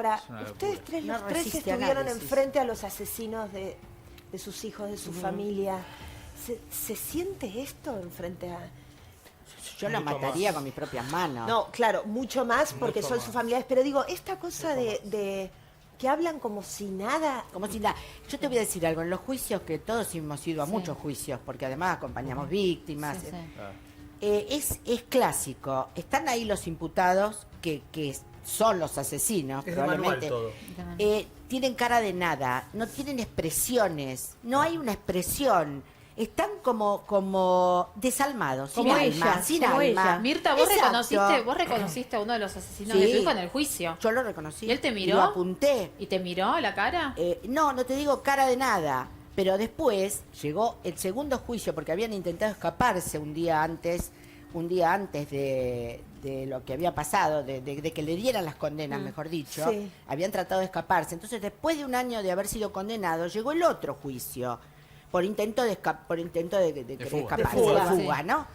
Ahora, Es una ustedes locura. tres, No los tres resiste estuvieron análisis. enfrente a los asesinos de sus hijos, de su familia. ¿Se siente esto enfrente a...? Yo la Mucho mataría más. con mis propias manos. No, claro, mucho más porque Mucho son más. sus familiares, pero digo, esta cosa de que hablan como si nada... Como si la... Yo te voy a decir algo, en los juicios, que todos hemos ido a muchos juicios, porque además acompañamos víctimas, Sí, sí. es clásico. Están ahí los imputados, que son los asesinos, Es de manual probablemente. todo. Tienen cara de nada, no tienen expresiones, no hay una expresión. Están como desalmados, sin Como alma, ella, sin como alma. ella. Mirta, Exacto. vos reconociste a uno de los asesinos Sí. de tu hijo en el juicio. Yo lo reconocí. ¿Y él te miró? Lo apunté. ¿Y te miró a la cara? No te digo cara de nada. Pero después llegó el segundo juicio porque habían intentado escaparse un día antes de lo que había pasado, de que le dieran las condenas, mejor dicho. Sí. Habían tratado de escaparse. Entonces, después de un año de haber sido condenados, llegó el otro juicio por intento de querer fuga. escaparse, De de fuga, fuga, sí. ¿no?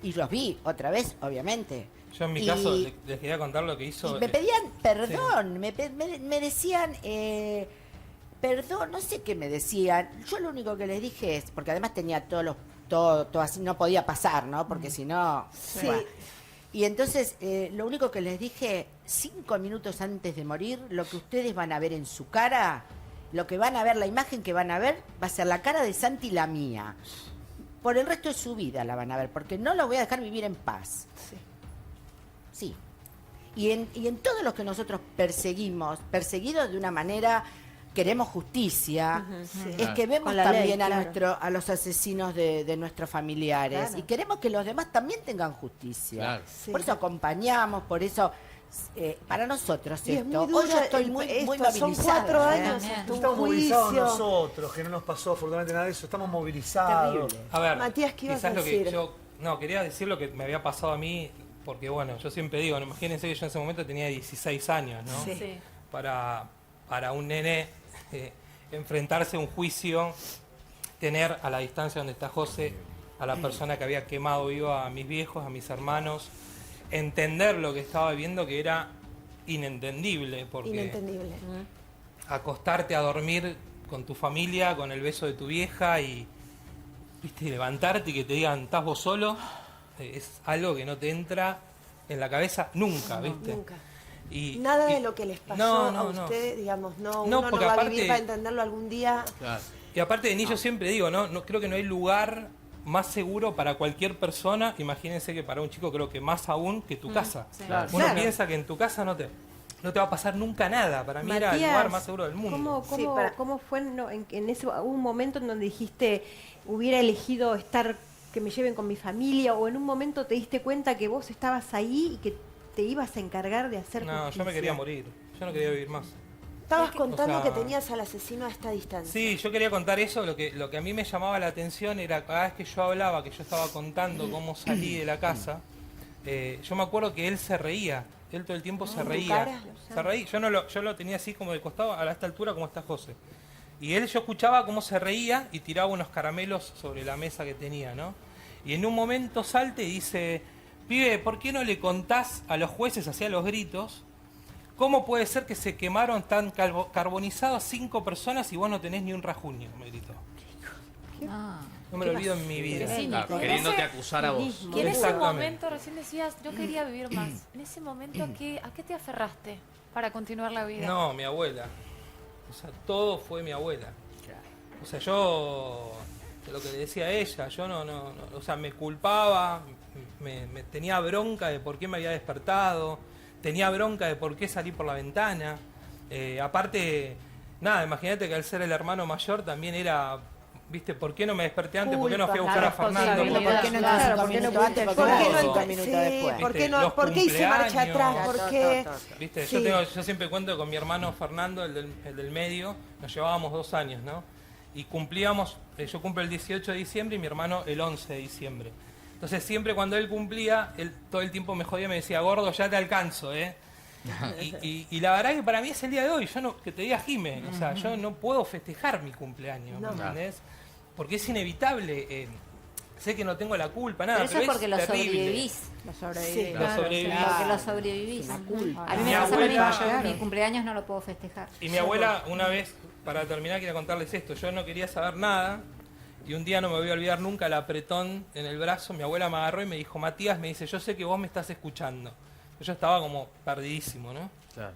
Y los vi otra vez, obviamente. Yo en mi Y- caso les quería contar lo que hizo. Y me pedían perdón, me decían, perdón, no sé qué me decían. Yo lo único que les dije es, porque además tenía todo así, no podía pasar, ¿no? Porque si no... Sí. bueno. Y entonces, lo único que les dije, 5 minutos antes de morir, lo que ustedes van a ver en su cara, lo que van a ver, la imagen que van a ver, va a ser la cara de Santi y la mía. Por el resto de su vida la van a ver, porque no lo voy a dejar vivir en paz. Sí. Y en todos los que nosotros perseguidos de una manera, queremos justicia, es que vemos Con la ley, también claro. a los asesinos de nuestros familiares Claro. y queremos que los demás también tengan justicia. Claro. Sí. Por eso acompañamos, por eso, para nosotros Y es esto, muy duro hoy yo estoy muy esto, movilizada. son 4 años, También. hasta un Estamos movilizados juicio. nosotros, que no nos pasó afortunadamente nada de eso. Estamos movilizados. Terrible. A ver, Matías, ¿qué ibas quizás a lo que decir? yo... No, quería decir lo que me había pasado a mí, porque bueno, yo siempre digo, ¿no? Imagínense que yo en ese momento tenía 16 años, ¿no? Sí. Sí. Para un nene enfrentarse a un juicio, tener a la distancia donde está José, a la persona que había quemado viva a mis viejos, a mis hermanos, entender lo que estaba viviendo, que era inentendible, porque Inentendible. acostarte a dormir con tu familia, con el beso de tu vieja y, ¿viste? Y levantarte y que te digan, ¿estás vos solo? Es algo que no te entra en la cabeza nunca, ¿viste? Nunca. Y, Nada y- de lo que les pasó No, a no, no. usted, digamos, no, No, uno no porque va a aparte- vivir para entenderlo algún día. Claro. Y aparte de mí, yo siempre digo, ¿no? Creo que no hay lugar más seguro para cualquier persona, imagínense que para un chico creo que más aún que tu casa. sí. Claro. Uno Claro. piensa que en tu casa no te va a pasar nunca nada. Para mí era el Matías, lugar más seguro del mundo. ¿Cómo fue en ese hubo un momento en donde dijiste hubiera elegido estar, que me lleven con mi familia, o en un momento te diste cuenta que vos estabas ahí y que te ibas a encargar de hacer No, yo justicia? me quería morir. Yo no quería vivir más. Estabas contando o sea, que tenías al asesino a esta distancia. Sí, yo quería contar eso. Lo que a mí me llamaba la atención era cada vez que yo hablaba, que yo estaba contando cómo salí de la casa, yo me acuerdo que él se reía. Él todo el tiempo se ¿En tu reía. cara? Se reía. Yo lo tenía así como de costado, a esta altura como está José. Y él, yo escuchaba cómo se reía y tiraba unos caramelos sobre la mesa que tenía, ¿no? Y en un momento salta y dice, pibe, ¿por qué no le contás a los jueces, hacia los gritos, cómo puede ser que se quemaron tan carbonizados 5 personas y vos no tenés ni un rasguño? Me gritó. Ah. No me lo olvido en mi Qué vida. cínico. Claro, En queriéndote ese- acusar a vos. Y en ese Exactamente. momento recién decías, yo quería vivir más. En ese momento, ¿a qué te aferraste para continuar la vida? No, mi abuela. O sea, todo fue mi abuela. O sea, yo, lo que le decía a ella, yo no, o sea, me culpaba, me tenía bronca de por qué me había despertado, tenía bronca de por qué salí por la ventana. Aparte, nada, imagínate que al ser el hermano mayor también era, viste, ¿por qué no me desperté antes? ¿Por qué no fui a buscar a Fernando? responsabilidad. ¿Por qué no Claro, entraste ¿por qué no 5 minutos antes? pudiste? ¿Por ¿Por qué qué no no cinco entra- minutos sí, después? ¿por qué Viste, no? los ¿Por qué hice marcha cumpleaños. atrás? ¿Por qué? ¿Viste? Sí. Yo siempre cuento que con mi hermano Fernando, el del medio, nos llevábamos 2 años, ¿no? Y cumplíamos, yo cumplo el 18 de diciembre y mi hermano el 11 de diciembre. Entonces siempre cuando él cumplía, él todo el tiempo me jodía, me decía, gordo, ya te alcanzo, ¿eh? Y la verdad que para mí es el día de hoy, yo no, que te diga Jimé, o sea, yo no puedo festejar mi cumpleaños, ¿me No. entendés? Porque es inevitable sé que no tengo la culpa, nada, Pero eso es porque lo terrible. sobrevivís. Lo sobrevivís. Sí, Lo claro, sobrevivís. claro. Porque lo sobrevivís. La culpa. A mí Mi me pasa lo mismo. abuela- Yo mi cumpleaños no lo puedo festejar. Y mi abuela, una vez, para terminar, quería contarles esto. Yo no quería saber nada y un día no me voy a olvidar nunca el apretón en el brazo. Mi abuela me agarró y me dijo, Matías, me dice, yo sé que vos me estás escuchando. Yo estaba como perdidísimo, ¿no? Claro.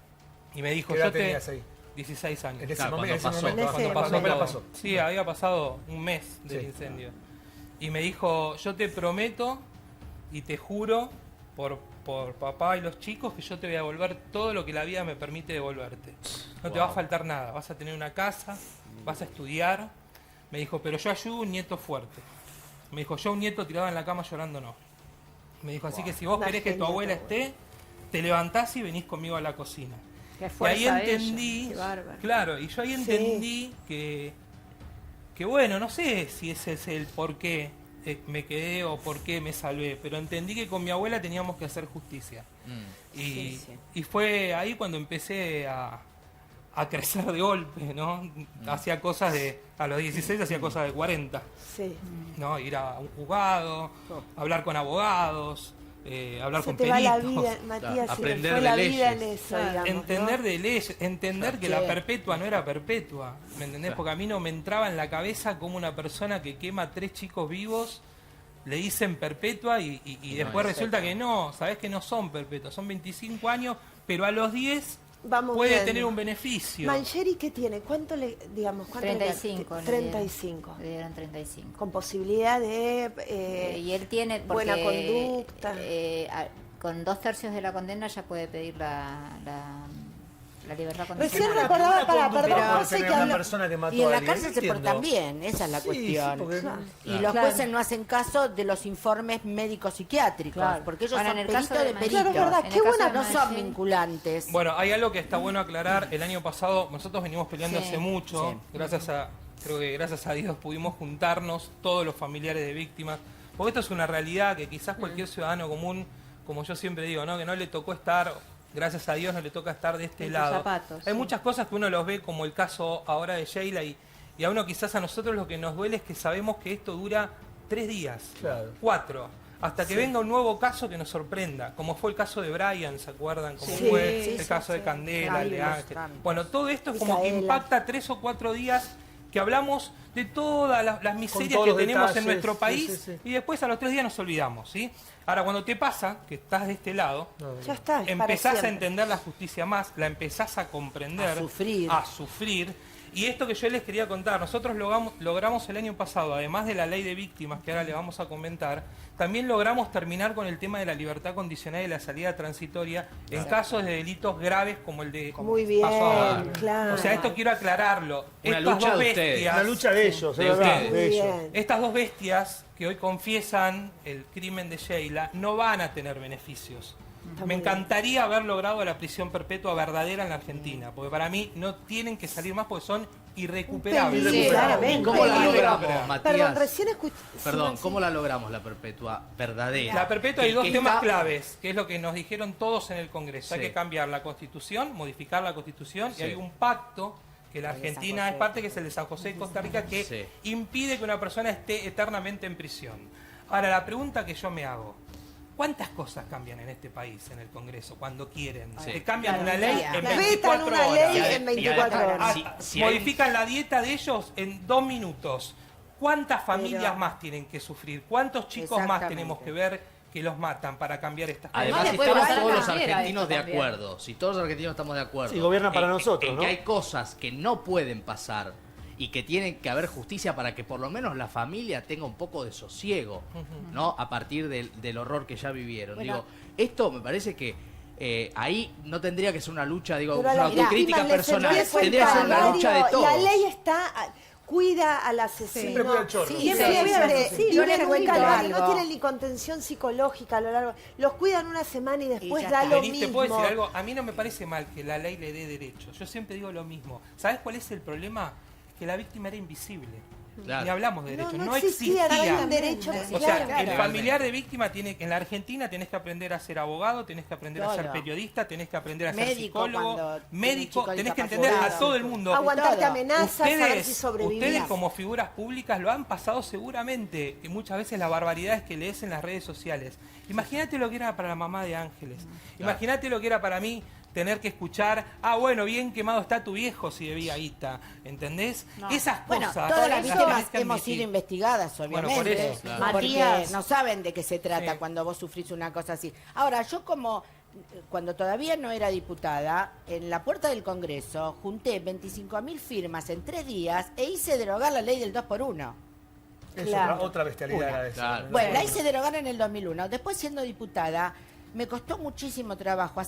Y me dijo, ¿Qué edad yo te... tenías ahí? 16 años. En ese Claro, momento, cuando pasó. En ese Cuando pasó momento todo. pasó. Sí, había pasado un mes del Sí. incendio. Y me dijo, yo te prometo y te juro por papá y los chicos que yo te voy a devolver todo lo que la vida me permite devolverte. No te va a faltar nada, vas a tener una casa, vas a estudiar. Me dijo, pero yo ayudo a un nieto fuerte. Me dijo, yo a un nieto tirado en la cama llorando no. Me dijo, así que si vos Una querés que tu genia tu abuela abuela. esté, te levantás y venís conmigo a la cocina. Qué Y ahí fuerza ella. entendí, Qué bárbaro. claro, y yo ahí entendí que bueno, no sé si ese es el por qué me quedé o por qué me salvé, pero entendí que con mi abuela teníamos que hacer justicia. Y fue ahí cuando empecé a crecer de golpe, ¿no? Hacía cosas a los 16 hacía cosas de 40, Sí. ¿no? Ir a un juzgado, hablar con abogados, hablar Se con te va la peritos. vida, Matías, se te aprender fue de la vida leyes. en eso, Claro. digamos, Entender ¿no? de leyes, entender que la perpetua no era perpetua, ¿me entendés? Porque a mí no me entraba en la cabeza como una persona que quema 3 chicos vivos le dicen perpetua y después resulta que no, sabés que no son perpetuas, son 25 años, pero a los 10 Vamos puede viendo. tener un beneficio. Mancheri, ¿qué tiene? ¿Cuánto le, digamos, cuánto 35. le le 35. Le dieron 35. Con posibilidad de Y él tiene... buena porque, conducta. Con 2/3 de la condena ya puede pedir la libertad Recién condicional. recordaba, perdón, Puede José, tener que una habla- persona que mató Y en a la alguien, cárcel se entiendo. portan bien, esa es la Sí, cuestión. sí, porque- Y los Claro. jueces no hacen caso de los informes médicos psiquiátricos, Claro. porque ellos Bueno, son en el caso peritos de de Mancheri- peritos. Claro, es verdad, En el qué caso buena de No son Mancheri- vinculantes. Bueno, hay algo que está bueno aclarar. El año pasado nosotros venimos peleando Sí. hace mucho. Sí. Creo que gracias a Dios pudimos juntarnos todos los familiares de víctimas. Porque esto es una realidad que quizás cualquier ciudadano común, como yo siempre digo, ¿no? Que no le tocó estar, gracias a Dios no le toca estar de este En tus lado. zapatos, Hay sí. muchas cosas que uno los ve como el caso ahora de Sheila y a uno quizás a nosotros lo que nos duele es que sabemos que esto dura 3 días, Claro. 4, hasta que venga un nuevo caso que nos sorprenda, como fue el caso de Brian, ¿se acuerdan? Como Sí, fue sí, el sí, caso de sí. Candela, Claro, el de los Ángel. trámites. Bueno, todo esto es como que Micaela. impacta 3 o 4 días que hablamos de todas las miserias todos que los tenemos en detalles, nuestro sí, país sí, sí. y después a los 3 días nos olvidamos, ¿sí? Ahora, cuando te pasa, que estás de este lado, Ya está, es para empezás a siempre. entender la justicia más, la empezás a comprender, A sufrir. Y esto que yo les quería contar, nosotros logramos el año pasado, además de la ley de víctimas que ahora le vamos a comentar, también logramos terminar con el tema de la libertad condicional y la salida transitoria en casos de delitos graves como el de Muy bien, pasó ahora. claro. O sea, esto quiero aclararlo. Una Estas lucha dos de ustedes. bestias, Una lucha de ellos, De es verdad, ustedes. de Muy ellos. bien. estas dos bestias que hoy confiesan el crimen de Sheila no van a tener beneficios. Está Me muy encantaría haber logrado la prisión perpetua verdadera en la Argentina, porque para mí no tienen que salir más porque son irrecuperables. peligro, Sí, claramente. ¿Cómo la Peligro. logramos, Matías? Perdón, recién escuché. Perdón, ¿cómo la logramos la perpetua verdadera? La perpetua hay Que- dos que temas está- claves, que es lo que nos dijeron todos en el Congreso. Hay Sí. que cambiar la Constitución, modificar la Constitución, Sí. y hay un pacto que la El de San Argentina José. es parte, que es el de San José de Costa Rica, que Sí. impide que una persona esté eternamente en prisión. Ahora, la pregunta que yo me hago, ¿cuántas cosas cambian en este país, en el Congreso, cuando quieren? Sí. Te cambian Claro, una ley día. en Vetan 24 una horas. ley Y en 24 además- horas. Si hay- Modifican la dieta de ellos en 2 minutos. ¿Cuántas familias Pero- más tienen que sufrir? ¿Cuántos chicos más Exactamente. tenemos que ver que los matan para cambiar estas cosas? Además, le si puede estamos pasar todos los cualquiera argentinos esto de también. acuerdo, si todos los argentinos estamos de acuerdo. Sí, gobierna para en- nosotros, en ¿no? que hay cosas que no pueden pasar y que tienen que haber justicia para que por lo menos la familia tenga un poco de sosiego, ¿no? A partir del horror que ya vivieron. Bueno. Digo, esto me parece que ahí no tendría que ser una lucha, digo, Pero a una las autocrítica víctimas les personal, empieza el tendría que ser una calvario, lucha de todos. La ley está, cuida al asesino. Siempre cuida al chorro. Sí, Siempre, sí, siempre. sí, Sí, sí. yo Yo les les cuento cuento algo. No algo. tienen ni contención psicológica a lo largo. Los cuidan una semana y después ya da está. lo Denis, mismo. ¿te puedo decir algo? A mí no me parece mal que la ley le dé derechos. Yo siempre digo lo mismo. ¿Sabes cuál es el problema? Que la víctima era invisible. Claro. Ni hablamos de derechos, no existía existía. ningún derecho. O claro. sea, el familiar de víctima tiene, en la Argentina tenés que aprender a ser abogado, tenés que aprender a ser Todo. periodista, tenés que aprender a ser Médico, psicólogo, cuando médico, tiene un tenés chico que entender a discapacitado. todo el mundo. Aguantarte todo. amenazas, saber si sobrevivís. Ustedes como figuras públicas lo han pasado seguramente, y muchas veces las barbaridades que lees en las redes sociales. Imagínate lo que era para la mamá de Ángeles. Imagínate lo que era para mí tener que escuchar, bueno, bien quemado está tu viejo si debía guita, ¿entendés? Esas Bueno, cosas. todas las las víctimas tenés que hemos admitir. sido investigadas, Bueno, obviamente, por eso, claro. porque Matías. no saben de qué se trata Sí. cuando vos sufrís una cosa así. Ahora, yo cuando todavía no era diputada, en la puerta del Congreso junté 25.000 firmas en 3 días e hice derogar la ley del 2x1. Es Claro. otra bestialidad era esa. Claro. Bueno, la hice derogar en el 2001. Después, siendo diputada, me costó muchísimo trabajo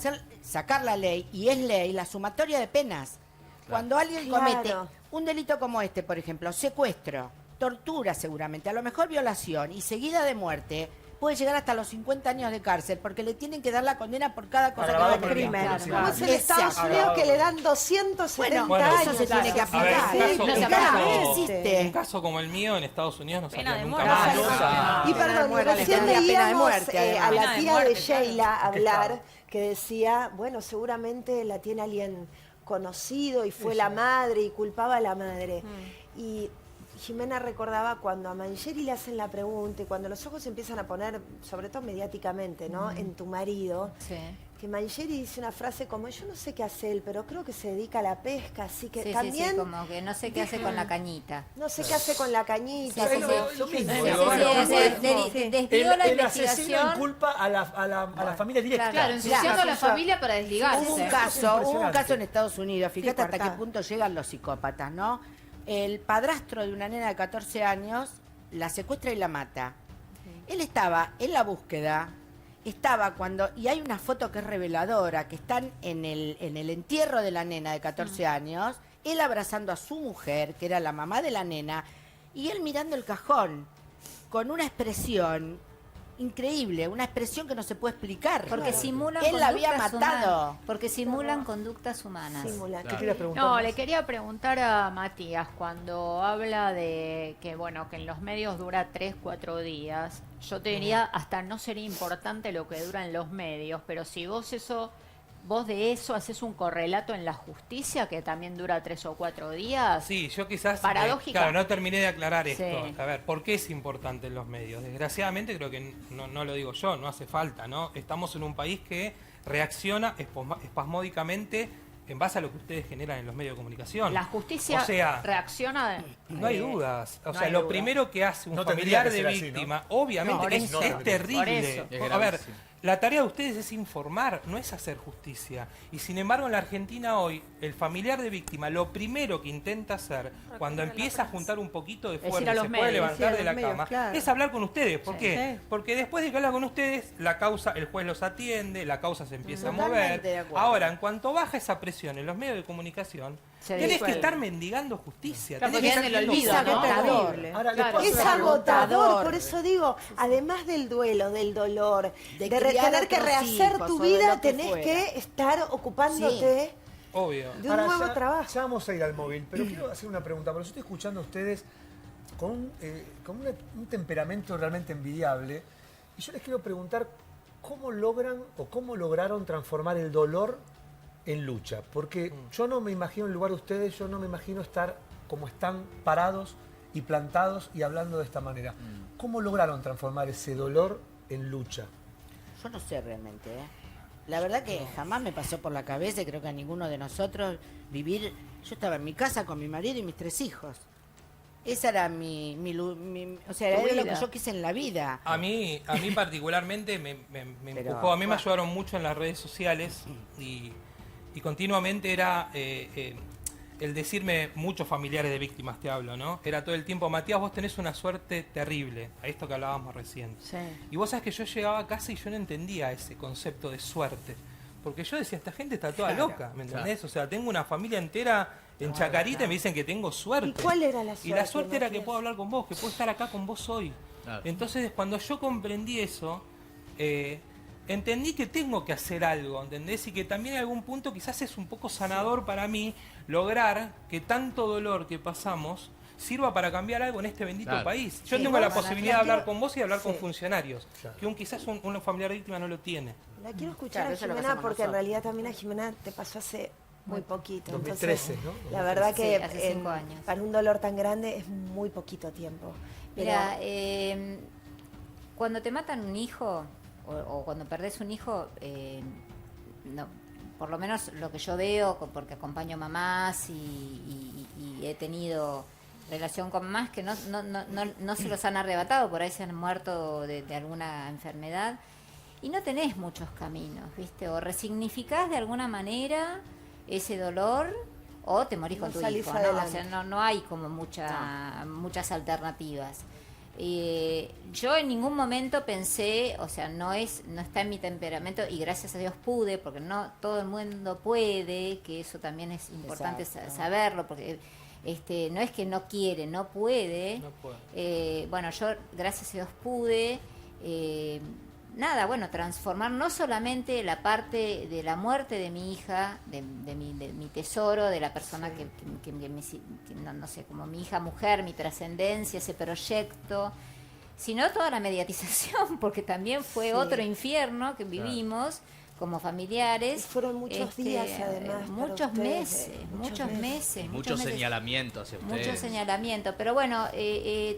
sacar la ley, y es ley, la sumatoria de penas. Cuando alguien Claro. comete un delito como este, por ejemplo, secuestro, tortura seguramente, a lo mejor violación y seguida de muerte, puede llegar hasta los 50 años de cárcel, porque le tienen que dar la condena por cada cosa Agravado que por haga. el crimen. crimen. Como es en Exacto. Estados Unidos que le dan 270 Bueno, años. eso se tiene que A ver, aplicar. un caso- un Acá caso- no un existe. caso como el mío en Estados Unidos no Pena salió de nunca muerte. más. No, O sea, Y Pena de perdón, y muerte, recién le tendría pena de leíamos muerte, a además. la Pena de tía muerte, de Sheila claro. hablar, que decía, bueno, seguramente la tiene alguien conocido y fue la madre y culpaba a la madre. Y Jimena recordaba cuando a Mangieri le hacen la pregunta y cuando los ojos se empiezan a poner, sobre todo mediáticamente, ¿no? En tu marido, Sí. que Mangieri dice una frase como, yo no sé qué hace él, pero creo que se dedica a la pesca, así que Sí, sí, también sí, como que no sé qué hace con la cañita. no sé qué hace con la cañita. Sí, sí, como- sí. Lo mismo, Sí, digo, sí, bueno, sí, o sea, sí. desvió la el asesino investigación. inculpa a la familia directa. Claro, ensuciando a la familia para desligarse. Hubo un Impresionante. caso en Estados Unidos, fíjate hasta qué coartada. punto llegan los psicópatas, ¿no? El padrastro de una nena de 14 años la secuestra y la mata. Él estaba en la búsqueda, y hay una foto que es reveladora, que están en el entierro de la nena de 14 años, él abrazando a su mujer, que era la mamá de la nena, y él mirando el cajón, con una expresión increíble, una expresión que no se puede explicar. Porque simulan Él la había conductas matado. humanas. Porque simulan conductas humanas. Simula- ¿Qué querías preguntar? No, le quería preguntar a Matías cuando habla de que bueno, que en los medios dura 3, 4 días. Yo te diría hasta no sería importante lo que dura en los medios, pero si vos de eso haces un correlato en la justicia que también dura 3 o 4 días. Sí, yo quizás, Paradójica. claro, no terminé de aclarar esto. Sí. A ver, ¿por qué es importante en los medios? Desgraciadamente creo que no lo digo yo, no hace falta, ¿no? Estamos en un país que reacciona espasmódicamente en base a lo que ustedes generan en los medios de comunicación. La justicia O sea, reacciona. no hay dudas. O no sea, hay lo duda. primero que hace un No tendría familiar que de ser así, víctima, ¿no? obviamente No, que por es, eso. es terrible. Por eso. Es A ver, gravísimo. la tarea de ustedes es informar, no es hacer justicia. Y sin embargo, en la Argentina hoy, el familiar de víctima, lo primero que intenta hacer cuando empieza a juntar un poquito de Es ir fuerza a y los se puede medios. levantar Sí, a de los la medios, cama, claro. es hablar con ustedes. ¿Por qué? Sí. Porque después de que habla con ustedes, la causa, el juez los atiende, la causa se empieza a Totalmente mover. de acuerdo. Ahora, en cuanto baja esa presión en los medios de comunicación, Se tenés que disuelve. estar mendigando justicia. Claro, tenés que porque estar en el pidiendo olvido, ¿no? perdón. Agotador. Ahora, Claro. les Es paso- agotador, por eso digo, además del duelo, del dolor, De de criar tener que otros rehacer hijos tu o de vida, lo que tenés fuera. que estar ocupándote Obvio. de un Ahora, nuevo ya- trabajo. Ya vamos a ir al móvil, pero quiero hacer una pregunta, porque yo estoy escuchando a ustedes con un temperamento realmente envidiable, y yo les quiero preguntar cómo logran o cómo lograron transformar el dolor en lucha, porque yo no me imagino en el lugar de ustedes, yo no me imagino estar como están parados y plantados y hablando de esta manera. ¿Cómo lograron transformar ese dolor en lucha? Yo no sé realmente, ¿eh? La verdad que jamás me pasó por la cabeza, y creo que a ninguno de nosotros, vivir... Yo estaba en mi casa con mi marido y mis 3 hijos. Esa era o sea, Tu era lo vida. que yo quise en la vida. A mí particularmente me Pero, empujó, a mí me bueno. ayudaron mucho en las redes sociales y continuamente era el decirme, muchos familiares de víctimas te hablo, ¿no? Era todo el tiempo, Matías, vos tenés una suerte terrible, a esto que hablábamos recién. Sí. Y vos sabés que yo llegaba a casa y yo no entendía ese concepto de suerte. Porque yo decía, esta gente está toda loca, ¿me entendés? O sea, tengo una familia entera en Chacarita y me dicen que tengo suerte. ¿Y cuál era la Y la suerte, suerte era que Matías? puedo hablar con vos, que puedo estar acá con vos hoy. Claro. Entonces, cuando yo comprendí eso, entendí que tengo que hacer algo, ¿entendés? Y que también en algún punto quizás es un poco sanador para mí lograr que tanto dolor que pasamos sirva para cambiar algo en este bendito Claro. país. Yo Sí, tengo la bueno, posibilidad de hablar quiero- con vos y hablar con sí. funcionarios, Claro. que quizás un familiar víctima no lo tiene. La quiero escuchar Claro, a eso es lo que Jimena hacemos porque en nosotros. realidad también a Jimena te pasó hace muy poquito. 2013, Entonces, ¿no? la verdad que Sí, hace 5 años. para un dolor tan grande es muy poquito tiempo. Pero Mira, cuando te matan un hijo o cuando perdés un hijo, no, por lo menos lo que yo veo, porque acompaño mamás y he tenido relación con mamás que no se los han arrebatado, por ahí se han muerto de alguna enfermedad, y no tenés muchos caminos, ¿viste? O resignificás de alguna manera ese dolor o te morís No con tu salís hijo, ¿no? O adelante. sea, no hay como muchas alternativas. Yo en ningún momento pensé, o sea, no está en mi temperamento, y gracias a Dios pude, porque no todo el mundo puede, que eso también es importante saberlo, porque no es que no quiere, no puede. No puede. Bueno, yo gracias a Dios pude. Transformar no solamente la parte de la muerte de mi hija, de mi tesoro, de la persona que no sé, como mi hija mujer, mi trascendencia, ese proyecto, sino toda la mediatización, porque también fue otro infierno que vivimos como familiares. fueron muchos días, además, para muchos ustedes, meses, muchos meses. Y mucho meses. señalamiento hacia ustedes. Mucho señalamiento, pero bueno,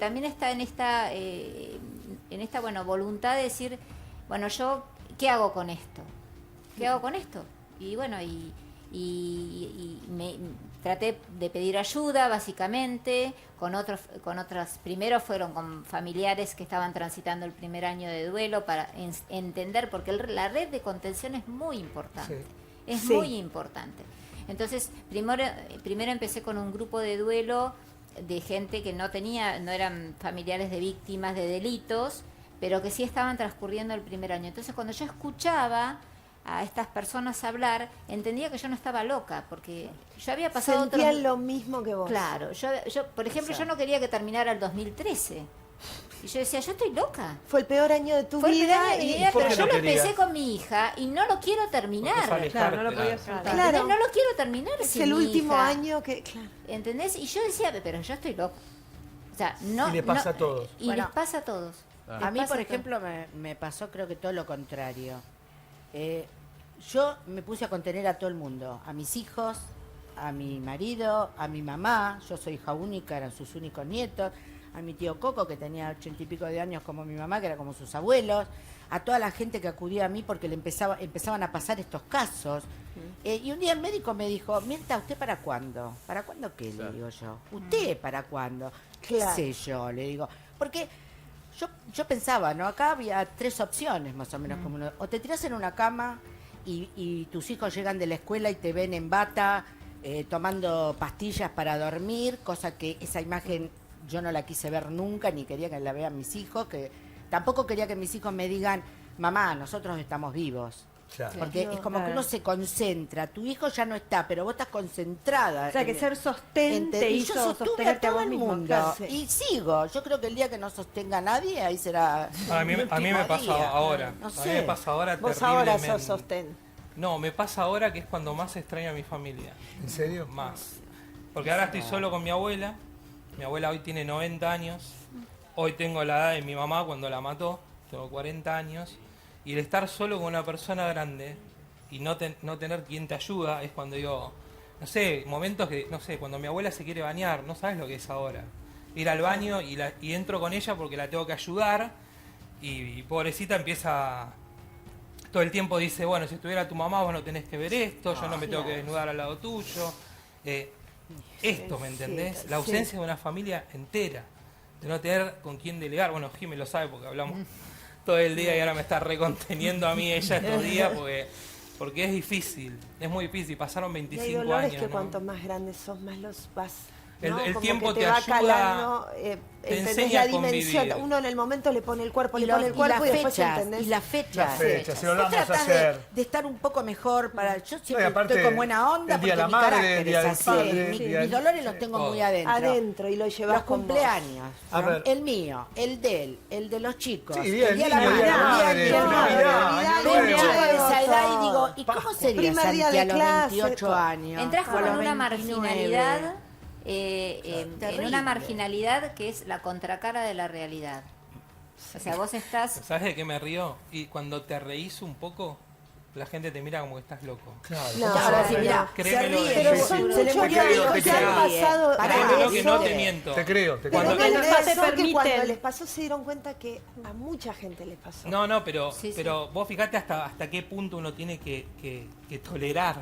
también está en esta voluntad de decir, bueno, yo, ¿qué hago con esto? ¿Qué hago con esto? Y bueno, y me traté de pedir ayuda, básicamente, con otras, primero fueron con familiares que estaban transitando el primer año de duelo para entender, porque la red de contención es muy importante, es Sí. muy importante. Entonces, primero empecé con un grupo de duelo de gente que no eran familiares de víctimas de delitos, pero que sí estaban transcurriendo el primer año. Entonces, cuando yo escuchaba a estas personas hablar, entendía que yo no estaba loca, porque yo había pasado Sentían lo mismo que vos. Claro, yo por ejemplo, yo no quería que terminara el 2013. Y yo decía, yo estoy loca. Fue el peor año de tu Fue el primer vida. año de mi y- vida, ¿por pero qué yo no lo querías? empecé con mi hija y no lo quiero terminar. Porque es alejarte. Claro, no lo podía Claro. soltar. Claro. ¿Entendés? No lo quiero terminar Es sin el mi último hija. año que... Claro. ¿Entendés? Y yo decía, pero yo estoy loca. O sea, no. Y le pasa no- a todos. Y Bueno, les pasa a todos. Ah. Les A mí, pasa por todos. ejemplo, me pasó creo que todo lo contrario. Yo me puse a contener a todo el mundo, a mis hijos, a mi marido, a mi mamá, yo soy hija única, eran sus únicos nietos, a mi tío Coco, que tenía 80 y pico de años como mi mamá, que era como sus abuelos, a toda la gente que acudía a mí porque empezaban a pasar estos casos. Y un día el médico me dijo, Mirta, ¿usted para cuándo? ¿Para cuándo qué? Le digo yo. ¿Usted para cuándo? ¿Qué Claro. sé yo? Le digo. Porque yo pensaba, ¿no? Acá había 3 opciones más o menos. Como o te tiras en una cama y tus hijos llegan de la escuela y te ven en bata, tomando pastillas para dormir, cosa que esa imagen yo no la quise ver nunca, ni quería que la vean mis hijos, que tampoco quería que mis hijos me digan, mamá, nosotros estamos vivos. Claro. Porque No, es como que claro. uno se concentra, tu hijo ya no está, pero vos estás concentrada. O sea, que en- ser sostén te y hizo yo sostuve a sostenerte a todo vos el mismo. mundo. Claro. Sí. Y sigo. Yo creo que el día que no sostenga a nadie, ahí será. A mí el me último pasa día. ahora. No A mí sé. me pasa ahora Vos ahora terriblemente. sos sostén. No, me pasa ahora que es cuando más extraño a mi familia. ¿En serio? Más. Porque ahora estoy solo con mi abuela. Mi abuela hoy tiene 90 años. Hoy tengo la edad de mi mamá cuando la mató. Tengo 40 años. Y el estar solo con una persona grande y no tener quien te ayuda es cuando digo, no sé, momentos que, no sé, cuando mi abuela se quiere bañar, no sabes lo que es ahora. Ir al baño y entro con ella porque la tengo que ayudar y pobrecita empieza... Todo el tiempo dice, bueno, si estuviera tu mamá vos no tenés que ver esto, yo no me tengo que desnudar al lado tuyo. Esto, ¿me entendés? Sí, La ausencia de una familia entera, de no tener con quién delegar. Bueno, Jimmy lo sabe porque hablamos todo el día y ahora me está reconteniendo a mí ella estos días porque es difícil, es muy difícil. Pasaron Y hay 25 dolores años. que ¿no? cuanto más grandes sos, más los vas... El ¿no? Como tiempo que te va ayuda, calando, te entendés enseña la a convivir. dimensión. Uno en el momento le pone el cuerpo, le los- pone el cuerpo y, las después fechas, entendés. y las fechas. Las fechas, si lo Vos hablamos tratás ayer. de estar un poco mejor para. Yo No, y siempre aparte, estoy con buena onda el Día de porque la mi Madre, carácter el Día es del así. Padre, Mis Día del- dolores los sí. tengo Todo. muy adentro. Adentro y lo llevas Los con vos. cumpleaños, A ver. el mío, el de él, el de los chicos, Sí, Día el del día de Niño, la Día de la madre, Madre, el día de la Navidad, madre. Año Veo un Nuevo. chico de esa edad y todo. digo, ¿y cómo sería Primer Santi día de a los clase, 28 todo. años? Entrás O a con los una 29? marginalidad en terrible. una marginalidad que es la contracara de la realidad. O sea, vos estás... ¿Sabes de qué me río? Y cuando te reís un poco, la gente te mira como que estás loco. Claro. No, Ahora sí, mirá, se Créemelo, ríe, pero Sí, son sí. muchos se le murió creo, hijo te y que se creo. han ríe. pasado Pará, Créemelo que no eso. te miento. Te creo, te Pero creo. Cuando tenés no te razón que permiten. cuando les pasó se dieron cuenta que a mucha gente les pasó. No, pero, Sí, sí. pero vos fijate hasta qué punto uno tiene que tolerar.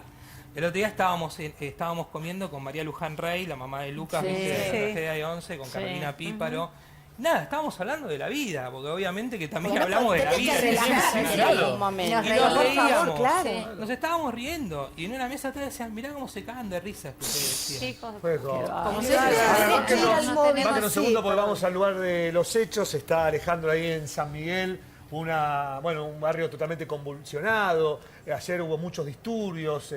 El otro día estábamos comiendo con María Luján Rey, la mamá de Lucas, Sí. ¿viste? de la Sí. tragedia de 11, con Sí. Carolina Píparo. Nada, estábamos hablando de la vida, porque obviamente que también Bueno, hablamos de la tenés vida. que relajarse Sí, en claro. un momento. Nos Y reímos, nos por favor, reíamos. claro. Sí. Nos estábamos riendo. Y en una mesa atrás decían, mirá cómo se cagan de risas que ustedes decían. Chicos, Fue como- qué Como bárbaro. se Claro, ríe, claro, se ríe. claro. No móvil. tenemos- Mate un Sí, segundo porque perdón. vamos al lugar de los hechos. Está Alejandro ahí en San Miguel, un barrio totalmente convulsionado. Ayer hubo muchos disturbios.